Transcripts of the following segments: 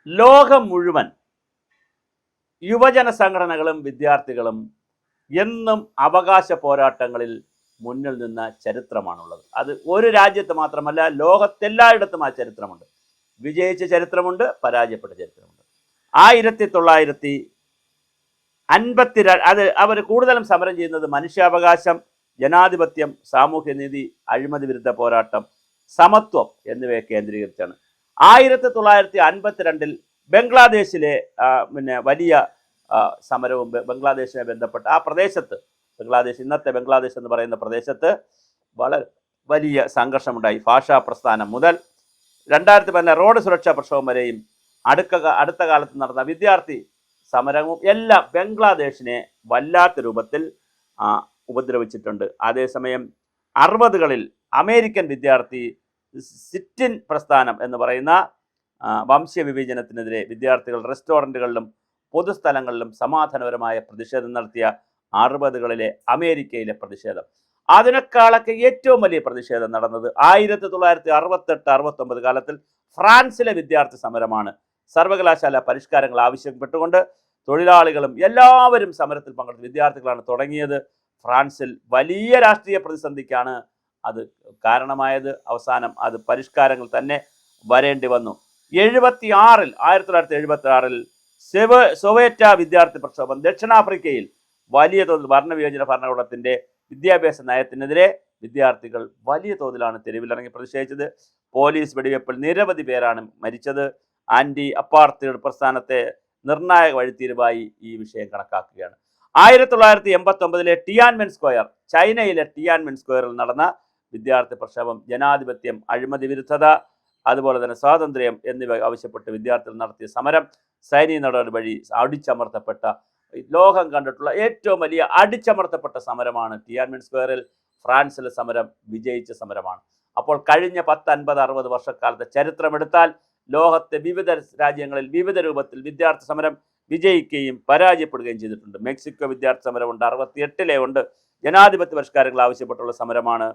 ലോകം മുഴുവൻ യുവജന സംഘടനകളും വിദ്യാർത്ഥികളും എന്നും അവകാശ പോരാട്ടങ്ങളിൽ മുന്നിൽ നിന്ന ചരിത്രമാണുള്ളത്. അത് ഒരു രാജ്യത്ത് മാത്രമല്ല, ലോകത്തെല്ലായിടത്തും ആ ചരിത്രമുണ്ട്. വിജയിച്ച ചരിത്രമുണ്ട്, പരാജയപ്പെട്ട ചരിത്രമുണ്ട്. 1952 അത് അവർ കൂടുതലും സമരം ചെയ്യുന്നത് മനുഷ്യാവകാശം, ജനാധിപത്യം, സാമൂഹ്യനീതി, അഴിമതി വിരുദ്ധ പോരാട്ടം, സമത്വം എന്നിവയെ കേന്ദ്രീകരിച്ചാണ്. 1952 ബംഗ്ലാദേശിലെ വലിയ സമരവും ബംഗ്ലാദേശിനെ ബന്ധപ്പെട്ട ആ പ്രദേശത്ത്, ബംഗ്ലാദേശ് ഇന്നത്തെ ബംഗ്ലാദേശ് എന്ന് പറയുന്ന പ്രദേശത്ത് വളരെ വലിയ സംഘർഷമുണ്ടായി. ഭാഷാ പ്രസ്ഥാനം മുതൽ 2014 റോഡ് സുരക്ഷാ പ്രക്ഷോഭം വരെയും അടുത്ത കാലത്ത് നടന്ന വിദ്യാർത്ഥി സമരവും എല്ലാം ബംഗ്ലാദേശിനെ വല്ലാത്ത രൂപത്തിൽ ഉപദ്രവിച്ചിട്ടുണ്ട്. അതേസമയം 60കളിൽ അമേരിക്കൻ വിദ്യാർത്ഥി സിറ്റിൻ പ്രസ്ഥാനം എന്ന് പറയുന്ന വംശീയ വിവേചനത്തിനെതിരെ വിദ്യാർത്ഥികൾ റെസ്റ്റോറൻറ്റുകളിലും പൊതുസ്ഥലങ്ങളിലും സമാധാനപരമായ പ്രതിഷേധം നടത്തിയ 60കളിലെ അമേരിക്കയിലെ പ്രതിഷേധം. അതിനേക്കാളൊക്കെ ഏറ്റവും വലിയ പ്രതിഷേധം നടന്നത് 1968-69 കാലത്തിൽ ഫ്രാൻസിലെ വിദ്യാർത്ഥി സമരമാണ്. സർവകലാശാല പരിഷ്കാരങ്ങൾ ആവശ്യപ്പെട്ടുകൊണ്ട് തൊഴിലാളികളും എല്ലാവരും സമരത്തിൽ പങ്കെടുത്ത വിദ്യാർത്ഥികളാണ് തുടങ്ങിയത്. ഫ്രാൻസിൽ വലിയ രാഷ്ട്രീയ പ്രതിസന്ധിക്കാണ് അത് കാരണമായത്. അവസാനം അത് പരിഷ്കാരങ്ങൾ തന്നെ വരേണ്ടി വന്നു. 1976 സോവിയറ്റ് വിദ്യാർത്ഥി പ്രക്ഷോഭം ദക്ഷിണാഫ്രിക്കയിൽ വലിയ തോതിൽ വർണ്ണവിയോജന ഭരണകൂടത്തിൻ്റെ വിദ്യാഭ്യാസ നയത്തിനെതിരെ വിദ്യാർത്ഥികൾ വലിയ തോതിലാണ് തെരുവിലിറങ്ങി പ്രതിഷേധിച്ചത്. പോലീസ് വെടിവെപ്പിൽ നിരവധി പേരാണ് മരിച്ചത്. ആൻറ്റി അപ്പാർത്തൈഡ് പ്രസ്ഥാനത്തെ നിർണായക വഴിത്തിരിവായി ഈ വിഷയം കണക്കാക്കുകയാണ്. 1989 ടിയാൻമെൻ സ്ക്വയർ, ചൈനയിലെ ടിയാൻമെൻ സ്ക്വയറിൽ നടന്ന വിദ്യാർത്ഥി പ്രക്ഷോഭം ജനാധിപത്യം, അഴിമതി വിരുദ്ധത, അതുപോലെ തന്നെ സ്വാതന്ത്ര്യം എന്നിവ ആവശ്യപ്പെട്ട് വിദ്യാർത്ഥികൾ നടത്തിയ സമരം സൈനിക നടപടി വഴി അടിച്ചമർത്തപ്പെട്ട, ലോകം കണ്ടിട്ടുള്ള ഏറ്റവും വലിയ അടിച്ചമർത്തപ്പെട്ട സമരമാണ് ടിയാൻമെൻ സ്ക്വയറിൽ ഫ്രാൻസിലെ സമരം. വിജയിച്ച സമരമാണ്. അപ്പോൾ കഴിഞ്ഞ 10, 50, 60 വർഷക്കാലത്തെ ചരിത്രമെടുത്താൽ ലോകത്തെ വിവിധ രാജ്യങ്ങളിൽ വിവിധ രൂപത്തിൽ വിദ്യാർത്ഥി സമരം വിജയിക്കുകയും പരാജയപ്പെടുകയും ചെയ്തിട്ടുണ്ട്. മെക്സിക്കോ വിദ്യാർത്ഥി സമരമുണ്ട്, 68 ഉണ്ട്. ജനാധിപത്യ പരിഷ്കാരങ്ങൾ ആവശ്യപ്പെട്ടുള്ള സമരമാണ്.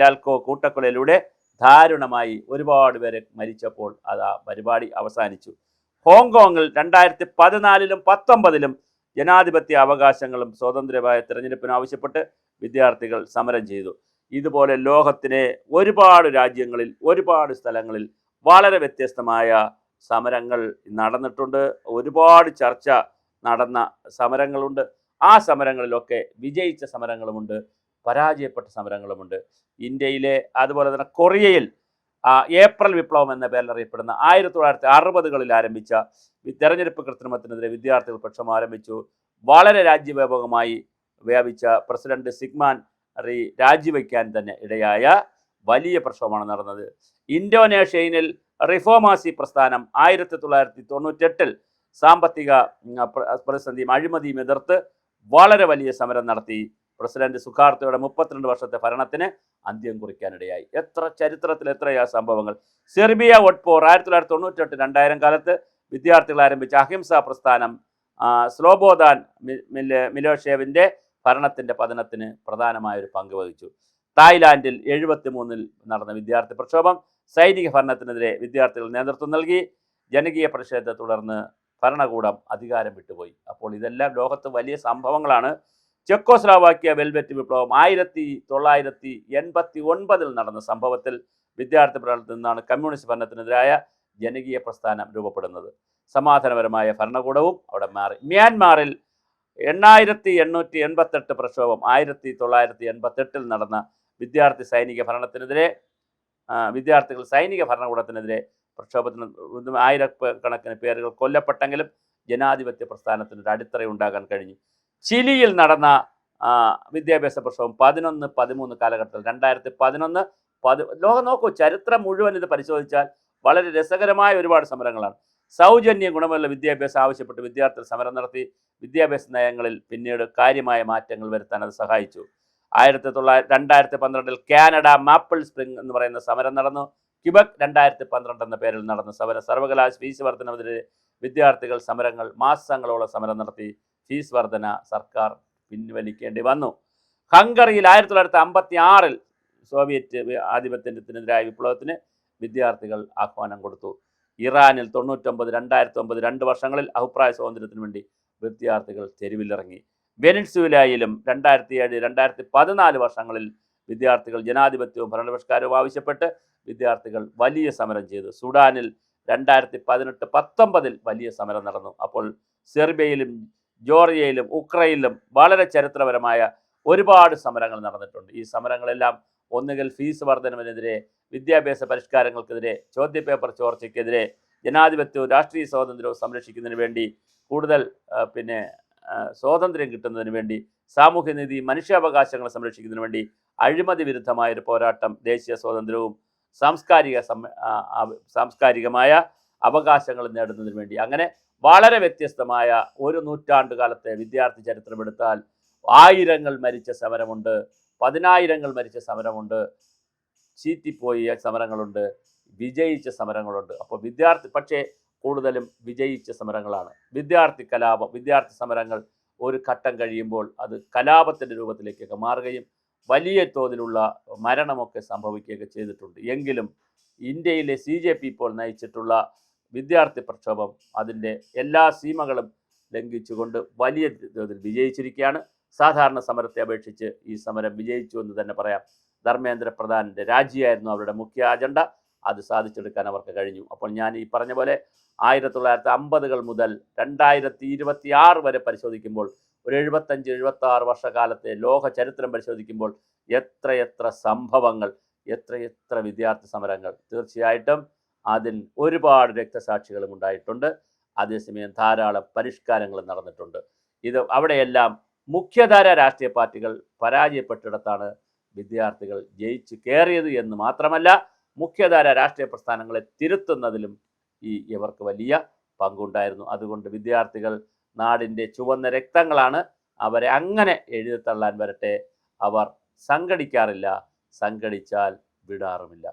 ലാൽക്കോ കൂട്ടക്കൊലയിലൂടെ ദാരുണമായി ഒരുപാട് പേരെ മരിച്ചപ്പോൾ അത് ആ പരിപാടി അവസാനിച്ചു. ഹോങ്കോങ്ങിൽ 2014 19 ജനാധിപത്യ അവകാശങ്ങളും സ്വതന്ത്രമായ തിരഞ്ഞെടുപ്പിനും ആവശ്യപ്പെട്ട് വിദ്യാർത്ഥികൾ സമരം ചെയ്തു. ഇതുപോലെ ലോകത്തിലെ ഒരുപാട് രാജ്യങ്ങളിൽ ഒരുപാട് സ്ഥലങ്ങളിൽ വളരെ വ്യത്യസ്തമായ സമരങ്ങൾ നടന്നിട്ടുണ്ട്. ഒരുപാട് ചർച്ച നടന്ന സമരങ്ങളുണ്ട്. ആ സമരങ്ങളിലൊക്കെ വിജയിച്ച സമരങ്ങളുമുണ്ട്, പരാജയപ്പെട്ട സമരങ്ങളുമുണ്ട്. ഇന്ത്യയിലെ അതുപോലെ തന്നെ കൊറിയയിൽ ഏപ്രിൽ വിപ്ലവം എന്ന പേരിൽ അറിയപ്പെടുന്ന 1960കളിൽ ആരംഭിച്ച തെരഞ്ഞെടുപ്പ് കൃത്രിമത്തിനെതിരെ വിദ്യാർത്ഥികൾ പ്രക്ഷോഭം ആരംഭിച്ചു. വളരെ രാജ്യവ്യാപകമായി വ്യാപിച്ച പ്രസിഡന്റ് സിഗ്മാൻ രാജിവെക്കാൻ തന്നെ ഇടയായ വലിയ പ്രക്ഷോഭമാണ് നടന്നത്. ഇന്തോനേഷ്യയിൽ റിഫോമാസി പ്രസ്ഥാനം 1998 സാമ്പത്തിക പ്രതിസന്ധിയും അഴിമതിയും എതിർത്ത് വളരെ വലിയ സമരം നടത്തി. പ്രസിഡന്റ് സുഖാർത്തോയുടെ 32 വർഷത്തെ ഭരണത്തിന് അന്ത്യം കുറിക്കാനിടയായി. ചരിത്രത്തിൽ എത്രയാ സംഭവങ്ങൾ. സെർബിയ വോട്ട്പോർ 1998 2000 കാലത്ത് വിദ്യാർത്ഥികൾ ആരംഭിച്ച അഹിംസാ പ്രസ്ഥാനം സ്ലോബോദാൻ മിലോഷേവിൻ്റെ ഭരണത്തിൻ്റെ പതനത്തിന് പ്രധാനമായൊരു പങ്ക് വഹിച്ചു. തായ്ലാൻഡിൽ 73 നടന്ന വിദ്യാർത്ഥി പ്രക്ഷോഭം സൈനിക ഭരണത്തിനെതിരെ വിദ്യാർത്ഥികൾ നേതൃത്വം നൽകി. ജനകീയ പ്രതിഷേധത്തെ തുടർന്ന് ഭരണകൂടം അധികാരം വിട്ടുപോയി. അപ്പോൾ ഇതെല്ലാം ലോകത്ത് വലിയ സംഭവങ്ങളാണ്. ചെക്കോസ്ലോവാക്യ വെൽവെറ്റ് വിപ്ലവം 1989 നടന്ന സംഭവത്തിൽ വിദ്യാർത്ഥി ഭരണത്തിൽ നിന്നാണ് കമ്മ്യൂണിസ്റ്റ് ഭരണത്തിനെതിരായ ജനകീയ പ്രസ്ഥാനം രൂപപ്പെടുന്നത്. സമാധാനപരമായ ഭരണകൂടവും അവിടെ മാറി. മ്യാൻമാറിൽ 8888 പ്രക്ഷോഭം 1988 നടന്ന വിദ്യാർത്ഥികൾ സൈനിക ഭരണകൂടത്തിനെതിരെ പ്രക്ഷോഭത്തിന് ആയിരക്കണക്കിന് പേരുകൾ കൊല്ലപ്പെട്ടെങ്കിലും ജനാധിപത്യ പ്രസ്ഥാനത്തിനൊരു അടിത്തറയുണ്ടാകാൻ കഴിഞ്ഞു. ചിലിയിൽ നടന്ന വിദ്യാഭ്യാസ പ്രക്ഷോഭം 11-13 കാലഘട്ടത്തിൽ 2011 ലോകം നോക്കൂ, ചരിത്രം മുഴുവൻ ഇത് പരിശോധിച്ചാൽ വളരെ രസകരമായ ഒരുപാട് സമരങ്ങളാണ്. സൗജന്യ ഗുണമുള്ള വിദ്യാഭ്യാസം ആവശ്യപ്പെട്ട് വിദ്യാർത്ഥികൾ സമരം നടത്തി. വിദ്യാഭ്യാസ നയങ്ങളിൽ പിന്നീട് കാര്യമായ മാറ്റങ്ങൾ വരുത്താൻ അത് സഹായിച്ചു. 2012 കാനഡ മാപ്പിൾ സ്പ്രിംഗ് എന്ന് പറയുന്ന സമരം നടന്നു. ക്യുബക് 2012 എന്ന പേരിൽ നടന്ന സമരം സർവകലാശാല ഫീസ് വർധനവിനെതിരെ വിദ്യാർത്ഥികൾ സമരങ്ങൾ മാസങ്ങളോളം സമരം നടത്തി. ഫീസ് വർധന സർക്കാർ പിൻവലിക്കേണ്ടി വന്നു. ഹംഗറിയിൽ 1956 സോവിയറ്റ് ആധിപത്യത്തിനെതിരായ വിപ്ലവത്തിന് വിദ്യാർത്ഥികൾ ആഹ്വാനം കൊടുത്തു. ഇറാനിൽ 99, 2009, 2 വർഷങ്ങളിൽ അഭിപ്രായ സ്വാതന്ത്ര്യത്തിന് വേണ്ടി വിദ്യാർത്ഥികൾ തെരുവിലിറങ്ങി. വെനിൻസുവലായിലും 2007, 2014 വർഷങ്ങളിൽ വിദ്യാർത്ഥികൾ ജനാധിപത്യവും ഭരണപരിഷ്കാരവും ആവശ്യപ്പെട്ട് വിദ്യാർത്ഥികൾ വലിയ സമരം ചെയ്തു. സുഡാനിൽ 2018, 19 വലിയ സമരം നടന്നു. അപ്പോൾ സെർബിയയിലും ജോർജിയയിലും ഉക്രൈനിലും വളരെ ചരിത്രപരമായ ഒരുപാട് സമരങ്ങൾ നടന്നിട്ടുണ്ട്. ഈ സമരങ്ങളെല്ലാം ഒന്നുകിൽ ഫീസ് വർധനവിനെതിരെ, വിദ്യാഭ്യാസ പരിഷ്കാരങ്ങൾക്കെതിരെ, ചോദ്യപേപ്പർ ചോർച്ചയ്ക്കെതിരെ, ജനാധിപത്യവും രാഷ്ട്രീയ സ്വാതന്ത്ര്യവും സംരക്ഷിക്കുന്നതിന് വേണ്ടി, കൂടുതൽ സ്വാതന്ത്ര്യം കിട്ടുന്നതിന് വേണ്ടി, സാമൂഹ്യനീതി, മനുഷ്യാവകാശങ്ങൾ സംരക്ഷിക്കുന്നതിന് വേണ്ടി, അഴിമതി വിരുദ്ധമായൊരു പോരാട്ടം, ദേശീയ സ്വാതന്ത്ര്യവും സാംസ്കാരികമായ അവകാശങ്ങൾ നേടുന്നതിന് വേണ്ടി, അങ്ങനെ വളരെ വ്യത്യസ്തമായ ഒരു നൂറ്റാണ്ടുകാലത്തെ വിദ്യാർത്ഥി ചരിത്രമെടുത്താൽ ആയിരങ്ങൾ മരിച്ച സമരമുണ്ട്, 10,000 മരിച്ച സമരമുണ്ട്, ചീറ്റിപ്പോയ സമരങ്ങളുണ്ട്, വിജയിച്ച സമരങ്ങളുണ്ട്. അപ്പോൾ പക്ഷേ കൂടുതലും വിജയിച്ച സമരങ്ങളാണ്. വിദ്യാർത്ഥി കലാപം, വിദ്യാർത്ഥി സമരങ്ങൾ ഒരു ഘട്ടം കഴിയുമ്പോൾ അത് കലാപത്തിൻ്റെ രൂപത്തിലേക്കൊക്കെ മാറുകയും വലിയ തോതിലുള്ള മരണമൊക്കെ സംഭവിക്കുകയൊക്കെ ചെയ്തിട്ടുണ്ട്. എങ്കിലും ഇന്ത്യയിലെ CJP ഇപ്പോൾ നയിച്ചിട്ടുള്ള വിദ്യാർത്ഥി പ്രക്ഷോഭം അതിൻ്റെ എല്ലാ സീമകളും ലംഘിച്ചുകൊണ്ട് വലിയ തോതിൽ വിജയിച്ചിരിക്കുകയാണ്. സാധാരണ സമരത്തെ അപേക്ഷിച്ച് ഈ സമരം വിജയിച്ചു എന്ന് തന്നെ പറയാം. ധർമ്മേന്ദ്ര പ്രധാനിൻ്റെ രാജിയായിരുന്നു അവരുടെ മുഖ്യ അജണ്ട. അത് സാധിച്ചെടുക്കാൻ അവർക്ക് കഴിഞ്ഞു. അപ്പോൾ ഞാൻ ഈ പറഞ്ഞ പോലെ 1950 മുതൽ 2026 വരെ പരിശോധിക്കുമ്പോൾ, ഒരു 75-76 വർഷക്കാലത്തെ ലോക ചരിത്രം പരിശോധിക്കുമ്പോൾ എത്രയെത്ര സംഭവങ്ങൾ, എത്രയെത്ര വിദ്യാർത്ഥി സമരങ്ങൾ. തീർച്ചയായിട്ടും അതിൽ ഒരുപാട് രക്തസാക്ഷികളും ഉണ്ടായിട്ടുണ്ട്. അതേസമയം ധാരാളം പരിഷ്കാരങ്ങൾ നടന്നിട്ടുണ്ട്. അവിടെയെല്ലാം മുഖ്യധാര രാഷ്ട്രീയ പാർട്ടികൾ പരാജയപ്പെട്ടിടത്താണ് വിദ്യാർത്ഥികൾ ജയിച്ച് കയറിയത് എന്ന് മാത്രമല്ല, മുഖ്യധാര രാഷ്ട്രീയ പ്രസ്ഥാനങ്ങളെ തിരുത്തുന്നതിലും ഇവർക്ക് വലിയ പങ്കുണ്ടായിരുന്നു. അതുകൊണ്ട് വിദ്യാർത്ഥികൾ നാടിൻ്റെ ചുവന്ന രക്തങ്ങളാണ്. അവരെ അങ്ങനെ എഴുതിത്തള്ളാൻ വരട്ടെ. അവർ സംഘടിക്കാറില്ല, സംഘടിച്ചാൽ വിടാറുമില്ല.